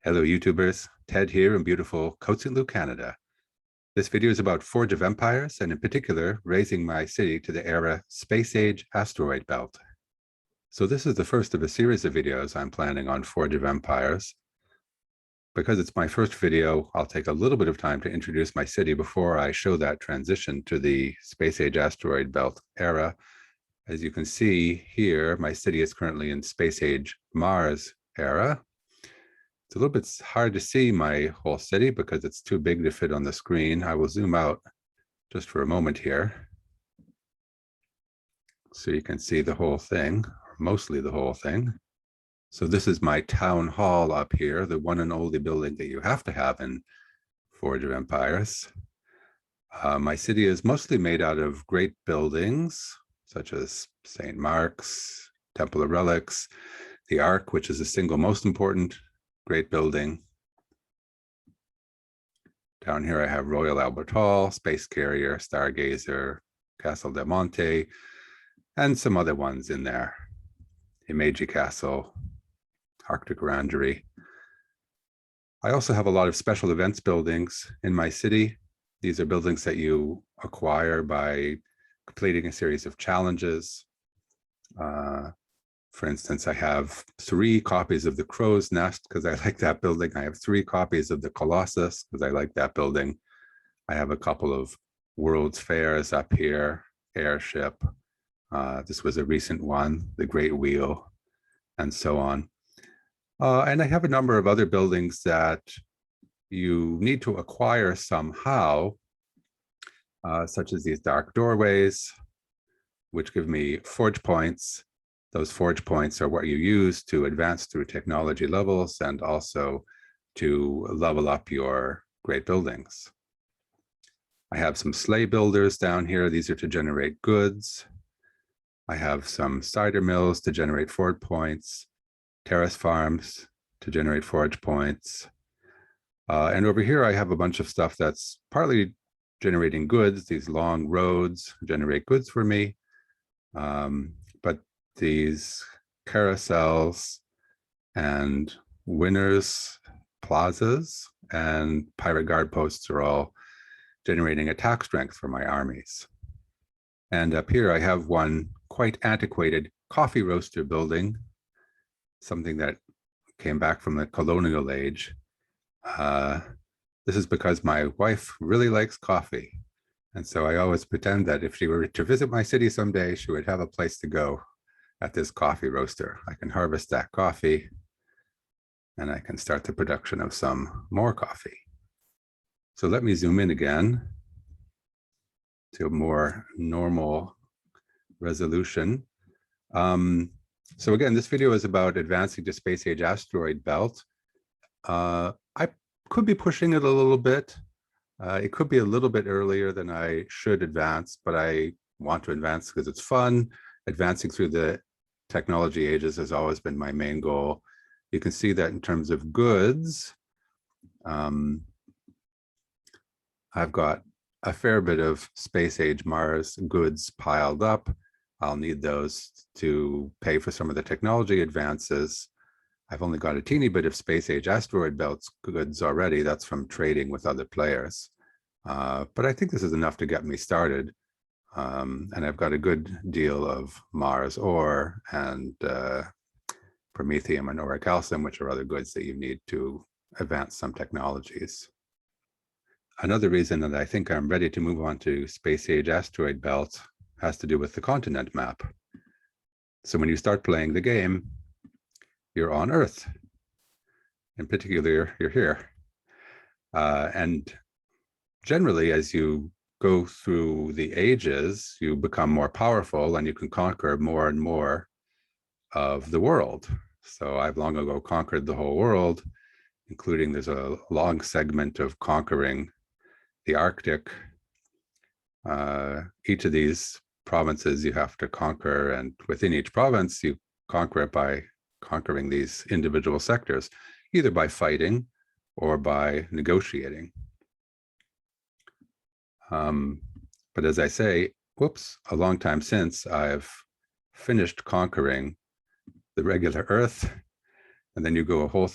Hello YouTubers, Ted here in beautiful Côte St. Luc, Canada. This video is about Forge of Empires and in particular raising my city to the era Space Age Asteroid Belt. So this is the first of a series of videos I'm planning on Forge of Empires. Because it's my first video, I'll take a little bit of time to introduce my city before I show that transition to the Space Age Asteroid Belt era. As you can see here, my city is currently in Space Age Mars era. It's a little bit hard to see my whole city because it's too big to fit on the screen. I will zoom out just for a moment here so you can see the whole thing, or mostly the whole thing. So this is my town hall up here, the one and only building that you have to have in Forge of Empires. My city is mostly made out of great buildings, such as St. Mark's, Temple of Relics, the Ark, which is the single most important great building. Down here I have Royal Albert Hall, Space Carrier, Stargazer, Castle del Monte, and some other ones in there. Himeji Castle, Arctic Orangery. I also have a lot of special events buildings in my city. These are buildings that you acquire by completing a series of challenges. For instance, I have 3 copies of the Crow's Nest because I like that building. I have 3 copies of the Colossus because I like that building. I have a couple of World's Fairs up here, Airship. This was a recent one, the Great Wheel, and so on. And I have a number of other buildings that you need to acquire somehow, such as these dark doorways, which give me forge points. Those forge points are what you use to advance through technology levels and also to level up your great buildings. I have some sleigh builders down here. These are to generate goods. I have some cider mills to generate forge points, terrace farms to generate forge points. And over here, I have a bunch of stuff that's partly generating goods. These long roads generate goods for me. But these carousels and winners plazas and pirate guard posts are all generating attack strength for my armies. And up here I have one quite antiquated coffee roaster building, something that came back from the colonial age. This is because my wife really likes coffee. And so I always pretend that if she were to visit my city someday, she would have a place to go at this coffee roaster. I can harvest that coffee and I can start the production of some more coffee. So let me zoom in again to a more normal resolution. So again, this video is about advancing to Space Age Asteroid Belt. I could be pushing it a little bit. It could be a little bit earlier than I should advance, but I want to advance because it's fun. Advancing through the technology ages has always been my main goal. You can see that in terms of goods, I've got a fair bit of Space Age Mars goods piled up. I'll need those to pay for some of the technology advances. I've only got a teeny bit of Space Age Asteroid Belts goods already. That's from trading with other players. But I think this is enough to get me started. And I've got a good deal of Mars ore and promethium and orichalcum, which are other goods that you need to advance some technologies. Another reason that I think I'm ready to move on to Space Age Asteroid Belt has to do with the continent map. So when you start playing the game, you're on Earth. In particular, you're here. And generally, as you go through the ages, you become more powerful and you can conquer more and more of the world. So I've long ago conquered the whole world, including there's a long segment of conquering the Arctic. Each of these provinces you have to conquer, and within each province you conquer it by conquering these individual sectors, either by fighting or by negotiating. But as I say, whoops, a long time since I've finished conquering the regular Earth, and then you go a whole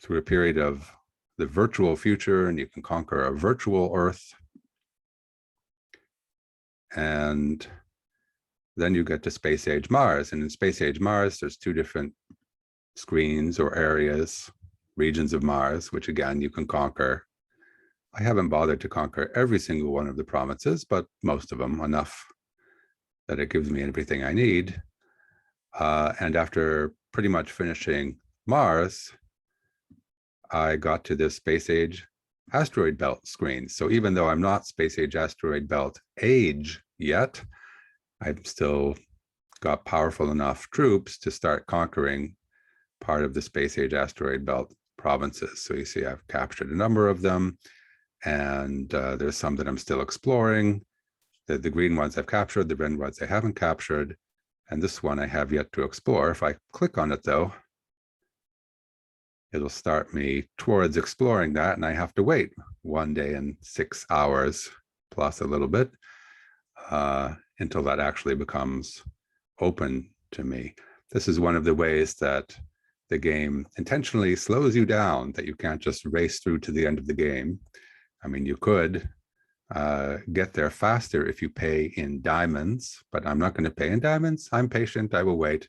through a period of the virtual future, and you can conquer a virtual Earth. And then you get to Space Age Mars. And in Space Age Mars, there's two different screens or areas, regions of Mars, which again, you can conquer. I haven't bothered to conquer every single one of the provinces, but most of them, enough that it gives me everything I need. And after pretty much finishing Mars, I got to this Space Age Asteroid Belt screen. So even though I'm not Space Age Asteroid Belt age yet, I've still got powerful enough troops to start conquering part of the Space Age Asteroid Belt provinces. So you see I've captured a number of them, and there's some that I'm still exploring. The green ones I've captured, the red ones I haven't captured, and this one I have yet to explore. If I click on it though, it'll start me towards exploring that, and I have to wait 1 day and 6 hours plus a little bit until that actually becomes open to me. This is one of the ways that the game intentionally slows you down, that you can't just race through to the end of the game. I mean, you could get there faster if you pay in diamonds, but I'm not going to pay in diamonds. I'm patient. I will wait,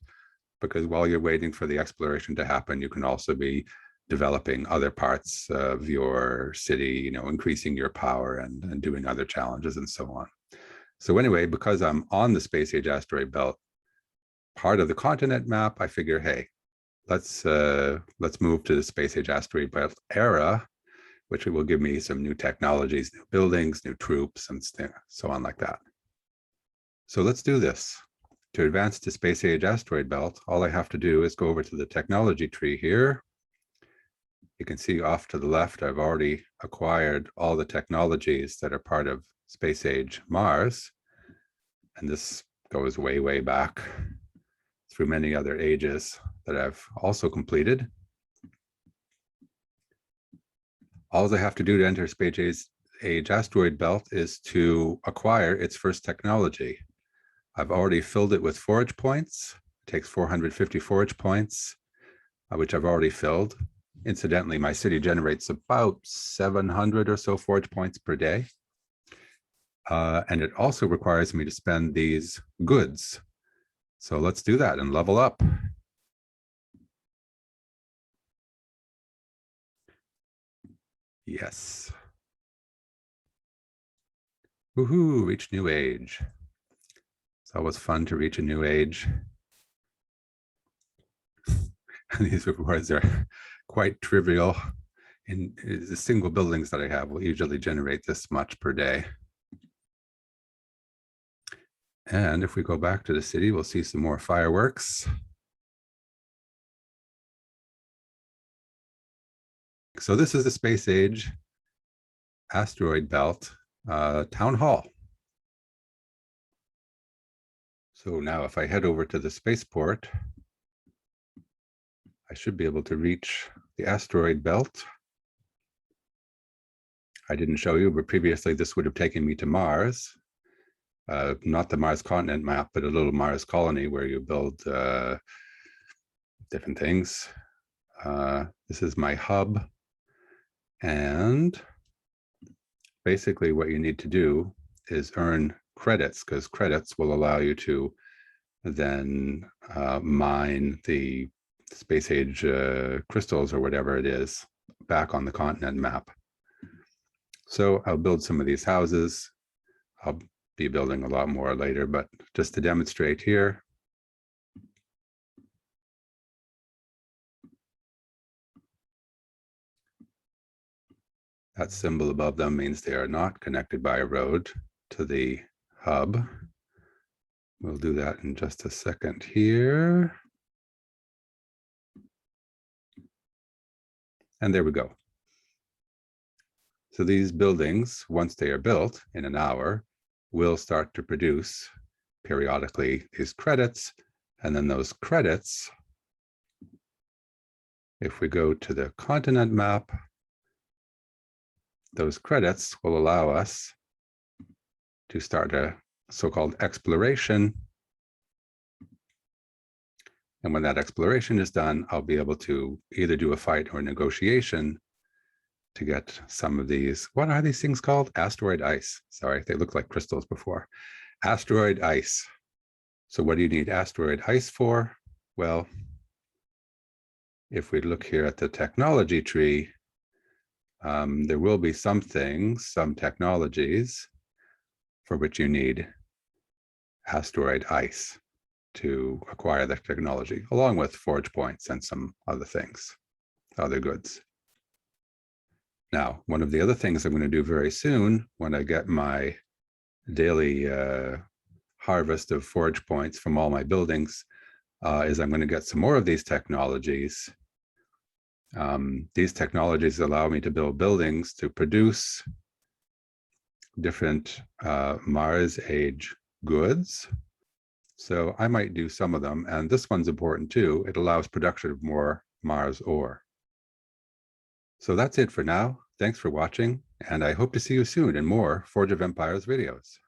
because while you're waiting for the exploration to happen, you can also be developing other parts of your city, increasing your power and doing other challenges and so on. So anyway, because I'm on the Space Age Asteroid Belt, part of the continent map, I figure, hey, let's move to the Space Age Asteroid Belt era, which will give me some new technologies, new buildings, new troops, and so on like that. So let's do this. To advance to Space Age Asteroid Belt, all I have to do is go over to the technology tree here. You can see off to the left, I've already acquired all the technologies that are part of Space Age Mars. And this goes way, way back through many other ages that I've also completed. All I have to do to enter Space Age Asteroid Belt is to acquire its first technology. I've already filled it with forage points. It takes 450 forage points, which I've already filled. Incidentally, my city generates about 700 or so forage points per day. And it also requires me to spend these goods. So let's do that and level up. Yes. Woohoo, reach new age. It's always fun to reach a new age. These rewards are quite trivial. In the single buildings that I have will usually generate this much per day. And if we go back to the city, we'll see some more fireworks. So this is the Space Age Asteroid Belt Town Hall. So now if I head over to the spaceport, I should be able to reach the asteroid belt. I didn't show you, but previously this would have taken me to Mars. Not the Mars continent map, but a little Mars colony where you build different things. This is my hub. And basically what you need to do is earn credits, because credits will allow you to then mine the space age crystals or whatever it is back on the continent map. So I'll build some of these houses. I'll be building a lot more later, but just to demonstrate here. That symbol above them means they are not connected by a road to the hub. We'll do that in just a second here. And there we go. So these buildings, once they are built in an hour, will start to produce periodically these credits. And then those credits, if we go to the continent map, those credits will allow us to start a so-called exploration. And when that exploration is done, I'll be able to either do a fight or negotiation to get some of these. What are these things called? Asteroid ice. Sorry, they looked like crystals before. Asteroid ice. So what do you need asteroid ice for? Well, if we look here at the technology tree, there will be some things, some technologies for which you need asteroid ice to acquire that technology, along with forge points and some other things, other goods. Now, one of the other things I'm going to do very soon when I get my daily harvest of forge points from all my buildings is I'm going to get some more of these technologies. These technologies allow me to build buildings to produce different Mars age goods. So I might do some of them, and this one's important too. It allows production of more Mars ore. So that's it for now. Thanks for watching, and I hope to see you soon in more Forge of Empires videos.